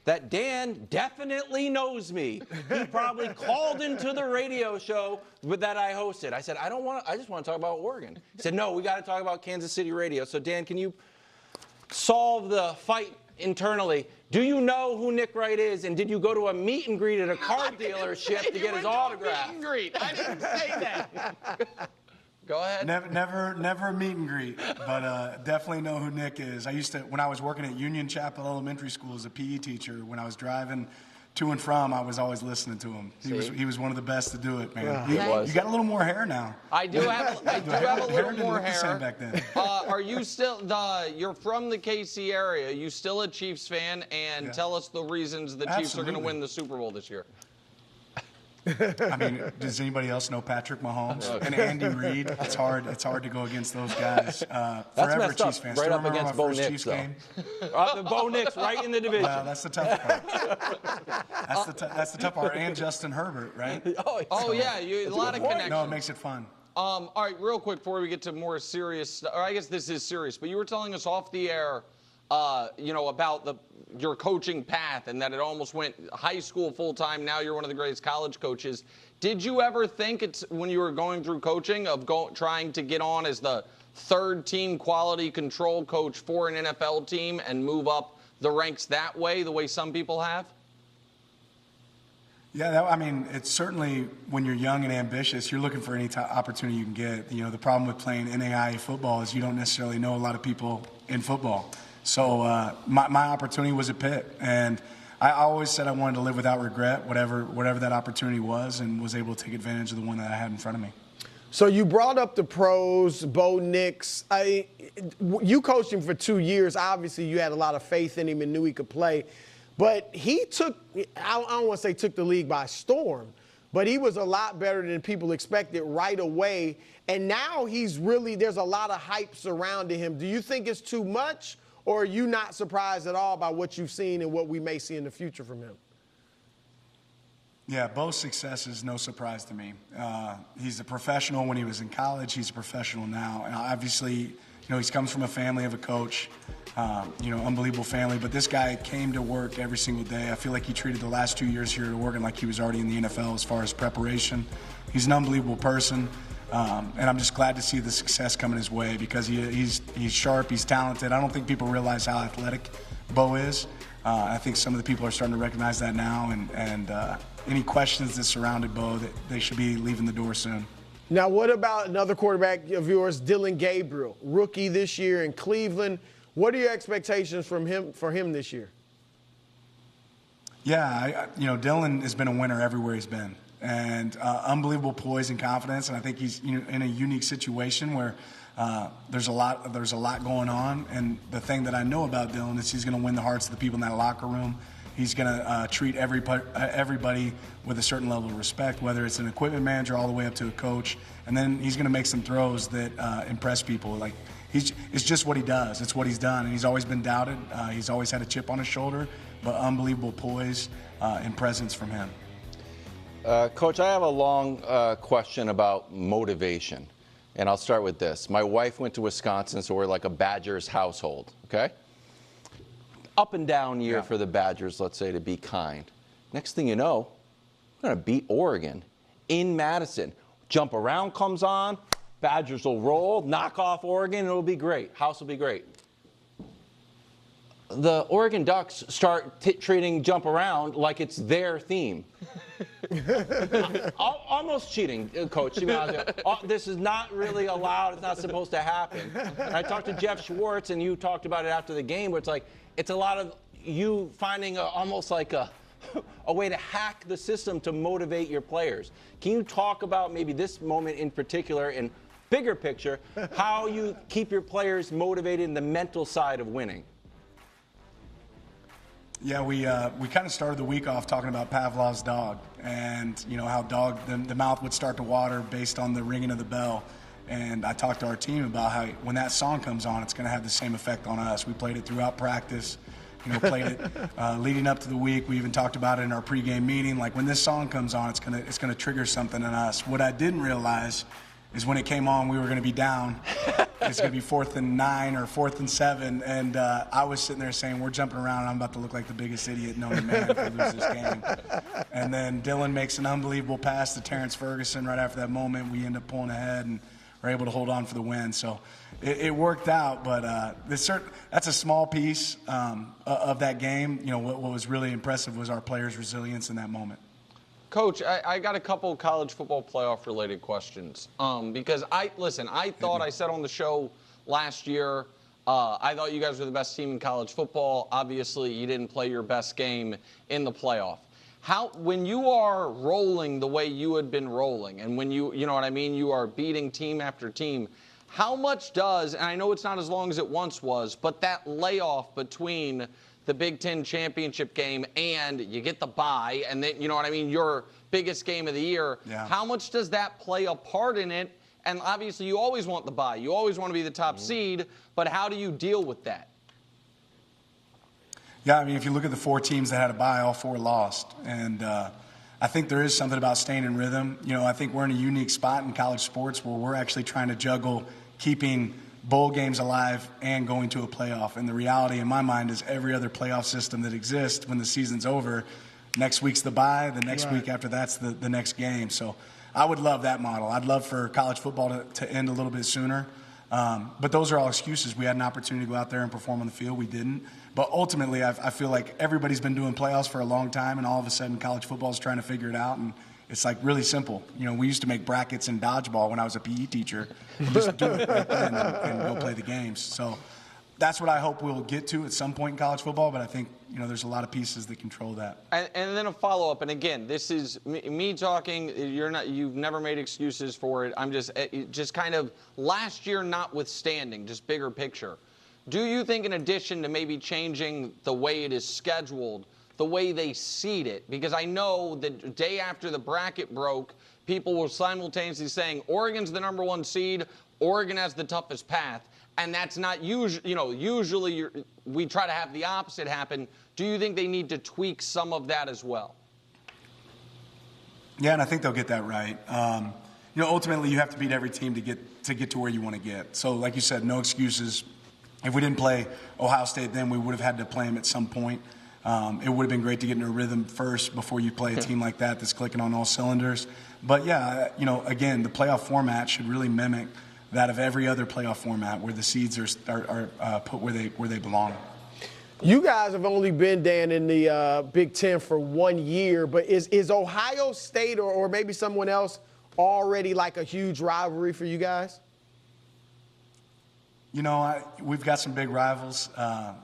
that Dan definitely knows me. He probably called into the radio show that I hosted. I said, I just want to talk about Oregon. He said, no, we got to talk about Kansas City radio. So Dan, can you solve the fight internally? Do you know who Nick Wright is, and did you go to a meet and greet at a car dealership to get his autograph? Meet and greet. I didn't say that. Go ahead. Never a meet and greet, but definitely know who Nick is. I used to, when I was working at Union Chapel Elementary School as a PE teacher, when I was driving to and from, I was always listening to him. He was one of the best to do it, man. You got a little more hair now. I do have a little more hair. The same back then. Are you still you're from the KC area? Are you still a Chiefs fan? And tell us the reasons the Chiefs are going to win the Super Bowl this year. I mean, does anybody else know Patrick Mahomes and Andy Reid? It's hard to go against those guys. Forever Chiefs fans. Right up against Bo Nix, though. Bo Nix, right in the division. That's the tough part. That's the tough part. And Justin Herbert, right? Yeah, a lot of connections. No, it makes it fun. All right, real quick before we get to more serious, or I guess this is serious, but you were telling us off the air, about your coaching path and that it almost went high school full-time. Now you're one of the greatest college coaches. Did you ever think when you were going through coaching of trying to get on as the third-team quality control coach for an NFL team and move up the ranks that way, the way some people have? Yeah, it's certainly when you're young and ambitious, you're looking for any opportunity you can get. The problem with playing NAIA football is you don't necessarily know a lot of people in football. So my opportunity was at Pitt, and I always said I wanted to live without regret, whatever that opportunity was, and was able to take advantage of the one that I had in front of me. So you brought up the pros, Bo Nix. You coached him for 2 years. Obviously, you had a lot of faith in him and knew he could play. But he I don't want to say took the league by storm, but he was a lot better than people expected right away. And now there's a lot of hype surrounding him. Do you think it's too much? Or are you not surprised at all by what you've seen and what we may see in the future from him? Yeah, Bo's success is no surprise to me. He's a professional when he was in college. He's a professional now. And obviously, he comes from a family of a coach, unbelievable family. But this guy came to work every single day. I feel like he treated the last 2 years here at Oregon like he was already in the NFL as far as preparation. He's an unbelievable person. And I'm just glad to see the success coming his way because he's sharp, he's talented. I don't think people realize how athletic Bo is. I think some of the people are starting to recognize that now. And any questions that surrounded Bo, that they should be leaving the door soon. Now, what about another quarterback of yours, Dillon Gabriel, rookie this year in Cleveland? What are your expectations for him this year? Yeah, Dillon has been a winner everywhere he's been. And unbelievable poise and confidence, and I think he's in a unique situation where there's a lot going on. And the thing that I know about Dillon is he's going to win the hearts of the people in that locker room. He's going to treat everybody with a certain level of respect, whether it's an equipment manager all the way up to a coach. And then he's going to make some throws that impress people. Like it's just what he does. It's what he's done, and he's always been doubted. He's always had a chip on his shoulder, but unbelievable poise and presence from him. Coach, I have a long question about motivation, and I'll start with this. My wife went to Wisconsin, so we're like a Badgers household, okay? Up and down year for the Badgers, let's say, to be kind. Next thing you know, we're going to beat Oregon in Madison. Jump around comes on, Badgers will roll, knock off Oregon, and it'll be great. House will be great. The Oregon Ducks start treating jump around like it's their theme. Almost cheating, Coach. This is not really allowed. It's not supposed to happen. And I talked to Jeff Schwartz, and you talked about it after the game, where it's a lot of you finding almost like a way to hack the system to motivate your players. Can you talk about maybe this moment in particular and bigger picture, how you keep your players motivated in the mental side of winning? Yeah, we kind of started the week off talking about Pavlov's dog, and how the mouth would start to water based on the ringing of the bell. And I talked to our team about how when that song comes on, it's going to have the same effect on us. We played it throughout practice, played it leading up to the week. We even talked about it in our pregame meeting. Like when this song comes on, it's going to trigger something in us. What I didn't realize is when it came on, we were going to be down. It's going to be 4th and 9 or 4th and 7. And I was sitting there saying, we're jumping around. And I'm about to look like the biggest idiot known to man if we lose this game. And then Dylan makes an unbelievable pass to Terrence Ferguson right after that moment. We end up pulling ahead and we're able to hold on for the win. So it worked out. But that's a small piece of that game. You know, what was really impressive was our players' resilience in that moment. Coach, I got a couple college football playoff related questions. Because I thought I said on the show last year, I thought you guys were the best team in college football. Obviously, you didn't play your best game in the playoff. When you are rolling the way you had been rolling, and when you know what I mean, you are beating team after team, how much does, and I know it's not as long as it once was, but that layoff between the Big Ten championship game and you get the bye, and then, you know what I mean, your biggest game of the year, how much does that play a part in it? And obviously you always want the bye. You always want to be the top seed, but how do you deal with that? Yeah, I mean, if you look at the 4 teams that had a bye, all 4 lost. And I think there is something about staying in rhythm. You know, I think we're in a unique spot in college sports where we're actually trying to juggle keeping bowl games alive and going to a playoff. And the reality in my mind is every other playoff system that exists, when the season's over, next week's the bye, the next week after that's the next game. So I would love that model. I'd love for college football to end a little bit sooner. But those are all excuses. We had an opportunity to go out there and perform on the field. We didn't. But ultimately, I feel like everybody's been doing playoffs for a long time, and all of a sudden college football is trying to figure it out. And it's like really simple. You know, we used to make brackets in dodgeball when I was a PE teacher. Just do it right then and go play the games. So that's what I hope we'll get to at some point in college football. But I think, you know, there's a lot of pieces that control that. And then a follow-up. And again, this is me talking. You've never made excuses for it. I'm just kind of last year notwithstanding, just bigger picture. Do you think, in addition to maybe changing the way it is scheduled, the way they seed it, because I know the day after the bracket broke, people were simultaneously saying Oregon's the #1 seed, Oregon has the toughest path, and that's not usually, you know, usually we try to have the opposite happen. Do you think they need to tweak some of that as well? Yeah, and I think they'll get that right. You know, ultimately you have to beat every team to get to where you want to get. So like you said, no excuses. If we didn't play Ohio State then, we would have had to play them at some point. It would have been great to get in a rhythm first before you play a team like that that's clicking on all cylinders. But, yeah, you know, again, the playoff format should really mimic that of every other playoff format where the seeds are put where they belong. You guys have only been, Dan, in the Big Ten for 1 year, but is Ohio State or maybe someone else already like a huge rivalry for you guys? You know, we've got some big rivals.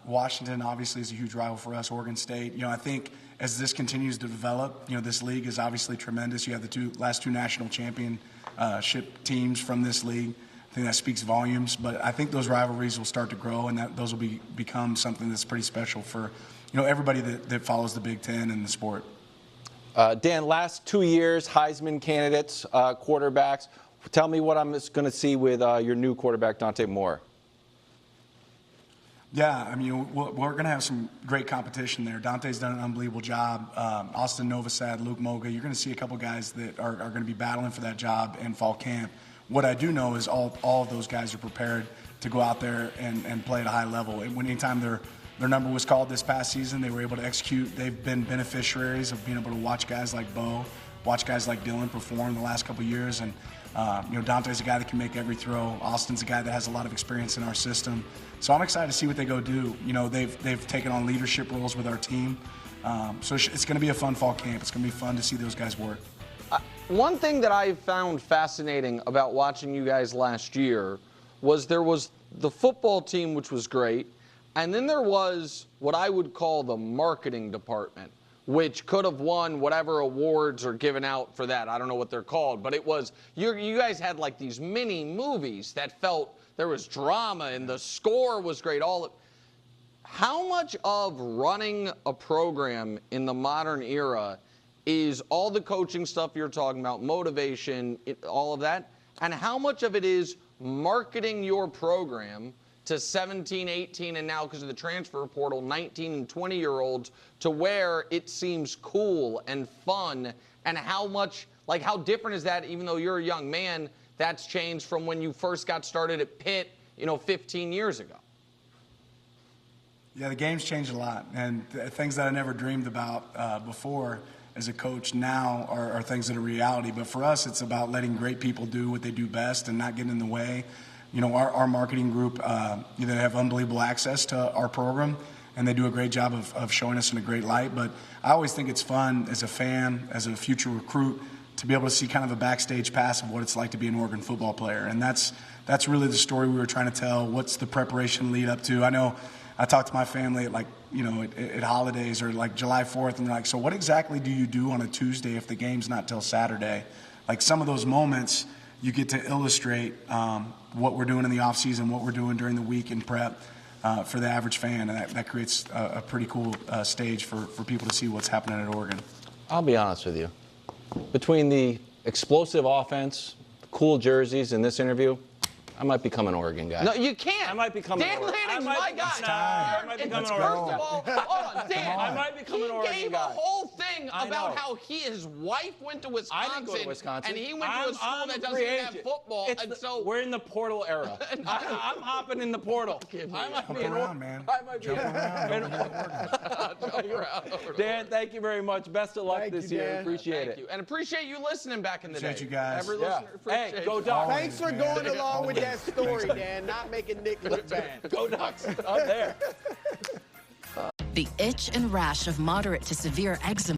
Washington, obviously, is a huge rival for us. Oregon State. You know, I think as this continues to develop, you know, this league is obviously tremendous. You have the last two national championship teams from this league. I think that speaks volumes. But I think those rivalries will start to grow, and those will become something that's pretty special for, you know, everybody that follows the Big Ten and the sport. Dan, last 2 years, Heisman candidates, quarterbacks. Tell me what I'm going to see with your new quarterback, Dante Moore. Yeah, I mean, we're going to have some great competition there. Dante's done an unbelievable job. Austin Novosad, Luke Moga, you're going to see a couple guys that are going to be battling for that job in fall camp. What I do know is all of those guys are prepared to go out there and play at a high level. Anytime their number was called this past season, they were able to execute. They've been beneficiaries of being able to watch guys like Bo, watch guys like Dylan perform the last couple of years. And, you know, Dante's a guy that can make every throw. Austin's a guy that has a lot of experience in our system. So I'm excited to see what they go do. You know, they've taken on leadership roles with our team. So it's going to be a fun fall camp. It's going to be fun to see those guys work. One thing that I found fascinating about watching you guys last year was there was the football team, which was great, and then there was what I would call the marketing department, which could have won whatever awards are given out for that. I don't know what they're called, but it was, you guys had like these mini movies that felt there was drama and the score was great. How much of running a program in the modern era is all the coaching stuff you're talking about, motivation, all of that, and how much of it is marketing your program to 17, 18, and now because of the transfer portal, 19 and 20-year-olds to where it seems cool and fun, and how much, like how different is that, even though you're a young man, that's changed from when you first got started at Pitt, 15 years ago? Yeah, the game's changed a lot, and things that I never dreamed about before as a coach now are things that are reality. But for us, it's about letting great people do what they do best and not getting in the way. Our marketing group, they have unbelievable access to our program, and they do a great job of showing us in a great light. But I always think it's fun as a fan, as a future recruit, to be able to see kind of a backstage pass of what it's like to be an Oregon football player. And that's really the story we were trying to tell. What's the preparation lead up to? I know I talk to my family at holidays or like July 4th, and they're like, so what exactly do you do on a Tuesday if the game's not till Saturday? Like some of those moments, you get to illustrate what we're doing in the offseason, what we're doing during the week in prep for the average fan, and that creates a pretty cool stage for people to see what's happening at Oregon. I'll be honest with you. Between the explosive offense, cool jerseys, and this interview, I might become an Oregon guy. No, you can't. I might become Dan an Oregon guy. Lanning's my guy. I might become an First Oregon of all, hold on, Dan. I might become an Oregon He gave guy. a whole thing I about know. how his wife went to Wisconsin. I didn't go to Wisconsin. And he went to a school that doesn't even have football. So we're in the portal era. I'm hopping in the portal. I might be an around, man. I might be Dan, thank you very much. Best of luck Thank this you, year. Dan. Appreciate Thank it. you. And appreciate you listening back in the day. Appreciate you guys. Every Yeah. listener, appreciate Hey, go you. Ducks. Thanks for going along with that story, Dan. Not making Nick look bad. Go Ducks. Up there. The itch and rash of moderate to severe eczema.